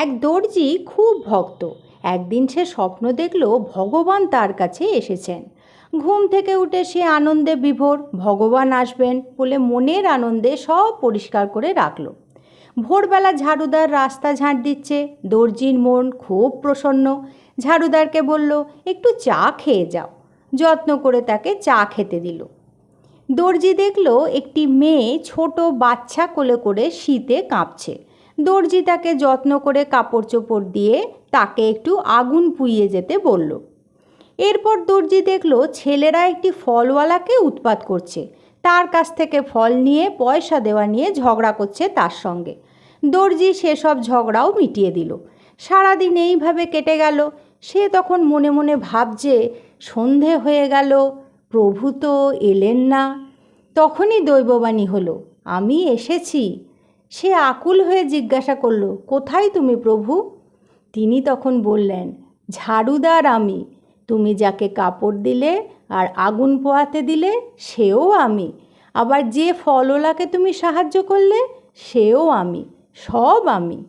এক দর্জি খুব ভক্ত। একদিন সে স্বপ্ন দেখল ভগবান তার কাছে এসেছেন। ঘুম থেকে উঠে সে আনন্দে বিভোর, ভগবান আসবেন বলে মনের আনন্দে সব পরিষ্কার করে রাখল। ভোরবেলা ঝাড়ুদার রাস্তা ঝাঁট দিচ্ছে। দর্জির মন খুব প্রসন্ন। ঝাড়ুদারকে বলল, একটু চা খেয়ে যাও। যত্ন করে তাকে চা খেতে দিল। দর্জি দেখল একটি মেয়ে ছোট বাচ্চা কোলে করে শীতে কাঁপছে। দর্জি তাকে যত্ন করে কাপড় চোপড় দিয়ে তাকে একটু আগুন পুইয়ে যেতে বলল। এরপর দর্জি দেখল ছেলেরা একটি ফলওয়ালাকে উৎপাত করছে। তার কাছ থেকে ফল নিয়ে পয়সা দেওয়া নিয়ে ঝগড়া করছে তার সঙ্গে। দর্জি সেসব ঝগড়াও মিটিয়ে দিল। সারাদিন এইভাবে কেটে গেল। সে তখন মনে মনে ভাবছে, সন্ধে হয়ে গেল, প্রভু তো এলেন না। তখনই দৈববাণী হলো, আমি এসেছি। সে আকুল হয়ে জিজ্ঞাসা করল, কোথায় তুমি প্রভু? তিনি তখন বললেন, ঝাড়ুদার আমি। তুমি যাকে কাপড় দিলে আর আগুন পোহাতে দিলে সেও আমি। আবার যে ফলওয়ালাকে তুমি সাহায্য করলে সেও আমি, সব আমি।